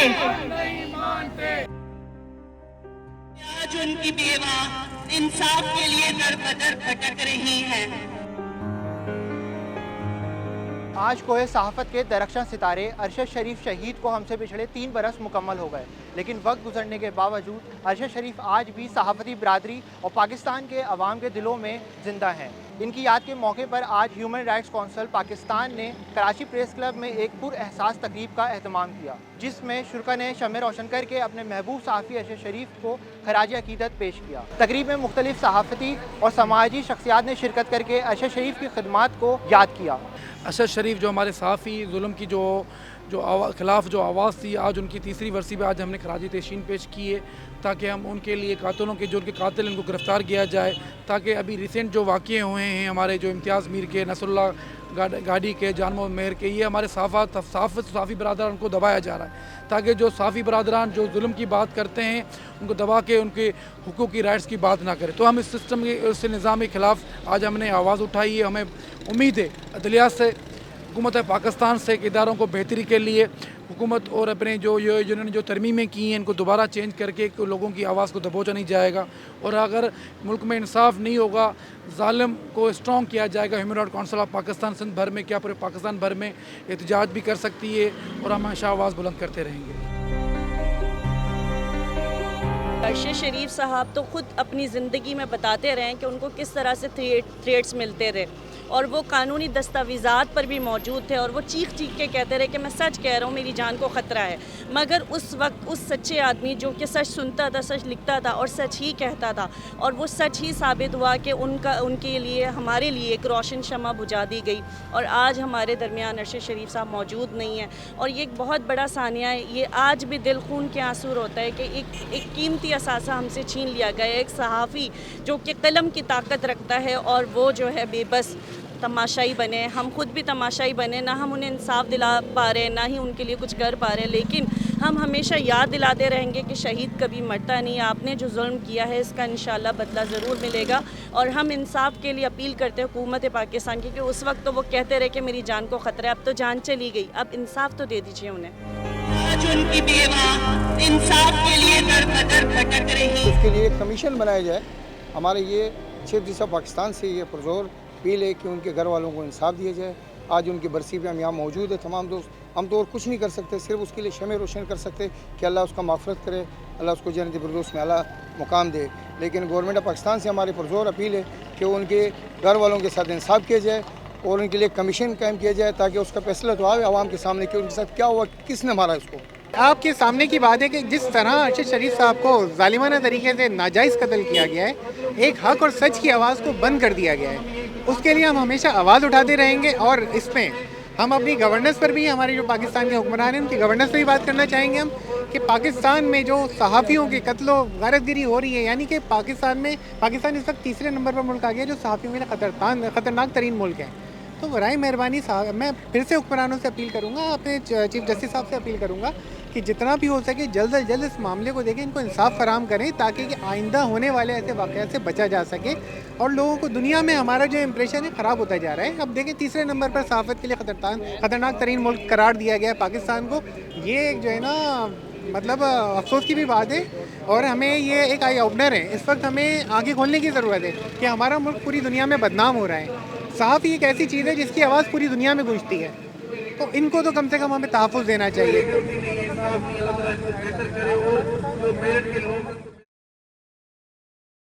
आज उनकी बेवा इंसाफ के लिए दर बदर भटक रही है। आज कोहे सहाफ़त के दरख्शां सितारे अरशद शरीफ शहीद को हमसे पिछड़े 3 बरस मुकम्मल हो गए, लेकिन वक्त गुजरने के बावजूद अरशद शरीफ आज भी सहाफ़ती बिरादरी और पाकिस्तान के अवाम के दिलों में ज़िंदा हैं। इनकी याद के मौके पर आज ह्यूमन राइट्स काउंसिल पाकिस्तान ने कराची प्रेस क्लब में एक पुरएहसास तकरीब का एहतमाम किया, जिसमें शुरका ने शम्मे रोशन करके अपने महबूब सहाफ़ी अरशद शरीफ को खराज अकीदत पेश किया। तकरीब में मुख्तलिफ सहाफ़ती और समाजी शख्सियात ने शिरकत करके अरशद शरीफ की खिदमात को याद किया। अरशद शरीफ जो हमारे सहाफ़ी जुल्म की खिलाफ जो आवाज़ थी, आज उनकी तीसरी वर्सी पे आज हमने खराजी तहसीन पेश की है, ताकि हम उनके लिए कातिलों के जो उनके कातिल उनको गिरफ़्तार किया जाए, ताकि अभी रिसेंट जो वाक़े हुए हैं हमारे जो इम्तियाज़ मीर के, नसरुल्लाह गाड़ी के, जान मोहम्मद मेहर के, ये हमारे सहाफ़ी बरादरान उनको दबाया जा रहा है, ताकि जो सहाफ़ी बरादरान जो जुल्म की बात करते हैं उनको दबा के उनके हुकूक़ की राइट्स की बात ना करें। तो हम इस सिस्टम के, इस निज़ाम के ख़िलाफ़ आज हमने आवाज़ उठाई है। हमें उम्मीद है अदलिया से, हुकूमत पाकिस्तान से इदारों को बेहतरी के लिए हुकूमत और अपने जिन्होंने जो तरमीमें की हैं इनको दोबारा चेंज करके लोगों की आवाज़ को दबोचा नहीं जाएगा, और अगर मुल्क में इंसाफ नहीं होगा, ज़ालिम को स्ट्रॉन्ग किया जाएगा। Human rights council of Pakistan Sindh भर में, क्या पूरे पाकिस्तान भर में एहतजाज भी कर सकती है, और हम हमेशा आवाज़ बुलंद करते रहेंगे। अरशद शरीफ साहब तो ख़ुद अपनी ज़िंदगी में बताते रहे कि उनको किस तरह से थ्रेट्स मिलते रहे, और वो कानूनी दस्तावेज़ात पर भी मौजूद थे, और वो चीख के कहते रहे कि मैं सच कह रहा हूँ, मेरी जान को ख़तरा है। मगर उस वक्त उस सच्चे आदमी जो कि सच सुनता था, सच लिखता था और सच ही कहता था, और वो सच ही साबित हुआ कि उनके लिए, हमारे लिए एक रोशन शमा बुझा दी गई, और आज हमारे दरमियान अरशद शरीफ साहब मौजूद नहीं है। और ये एक बहुत बड़ा सानिया है। ये आज भी दिल खून के आंसू होता है कि एक कीमती असासा हमसे छीन लिया गया, एक सहाफ़ी जो कि कलम की ताकत रखता है, और वो जो है बेबस तमाशाई बने। हम खुद भी तमाशाई बने, ना हम उन्हें इंसाफ दिला पा रहे, ना ही उनके लिए कुछ कर पा रहे, लेकिन हम हमेशा याद दिलाते रहेंगे कि शहीद कभी मरता नहीं। आपने जो जुल्म किया है इसका इंशाल्लाह बदला ज़रूर मिलेगा, और हम इंसाफ के लिए अपील करते हैं हुकूमत पाकिस्तान की कि उस वक्त तो वो कहते रहे कि मेरी जान को ख़तरा है, अब तो जान चली गई, अब इंसाफ तो दे दीजिए उन्हें। आज उनकी बेवा इंसाफ के लिए दर बदर भटक रही। इसके लिए एक कमीशन बनाया जाए। हमारे ये चीफ जस्टिस ऑफ पाकिस्तान से ये पुरजोर अपील है कि उनके घर वालों को इंसाफ दिया जाए। आज उनकी बरसी पे हम यहाँ मौजूद है तमाम दोस्त। हम तो और कुछ नहीं कर सकते, सिर्फ उसके लिए शमे रोशन कर सकते कि अल्लाह उसका माफ़रत करे, अल्लाह उसको जन्नत फिरदौस में आला मुकाम दे। लेकिन गवर्नमेंट ऑफ पाकिस्तान से हमारी पुरजोर अपील है कि उनके घर वालों के साथ इंसाफ किया जाए, और उनके लिए कमीशन कायम किया जाए, ताकि उसका फैसला तो आए आवाम के सामने कि उनके साथ क्या हुआ, किसने मारा उसको। आपके सामने की बात है कि जिस तरह अरशद शरीफ साहब को जालिमाना तरीके से नाजायज़ कत्ल किया गया है, एक हक और सच की आवाज़ को बंद कर दिया गया है, उसके लिए हम हमेशा आवाज़ उठाते रहेंगे। और इसमें हम अपनी गवर्नेंस पर भी, हमारे जो पाकिस्तान के हुक्मरान हैं उनकी गवर्नेंस पर भी बात करना चाहेंगे हम, कि पाकिस्तान में जो सहाफ़ियों की कत्लो गारतगिरी हो रही है, यानी कि पाकिस्तान इस वक्त तीसरे नंबर पर मुल्क आ गया जो सहाफ़ियों के लिए ख़तरनाक तरीन मुल्क है। तो बराए मेहरबानी साहब, मैं फिर से हुक्मरानों से अपील करूँगा, अपने चीफ जस्टिस साहब से अपील करूँगा कि जितना भी हो सके जल्द अज जल्द इस मामले को देखें, इनको इंसाफ फराहम करें, ताकि कि आइंदा होने वाले ऐसे वाक़यात से बचा जा सके, और लोगों को दुनिया में हमारा जो इंप्रेशन है ख़राब होता जा रहा है। अब देखें तीसरे नंबर पर सहाफ़त के लिए ख़तरनाक तरीन मुल्क करार दिया गया है पाकिस्तान को। ये जो है ना, मतलब अफसोस की भी बात है, और हमें ये एक आई ओपनर है। इस वक्त हमें आंखें खोलने की ज़रूरत है कि हमारा मुल्क पूरी दुनिया में बदनाम हो रहा है। सहाफ़ी एक ऐसी चीज़ है जिसकी आवाज़ पूरी दुनिया में गूंजती है, तो इनको तो कम से कम हमें तहफ़्फ़ुज़ देना चाहिए।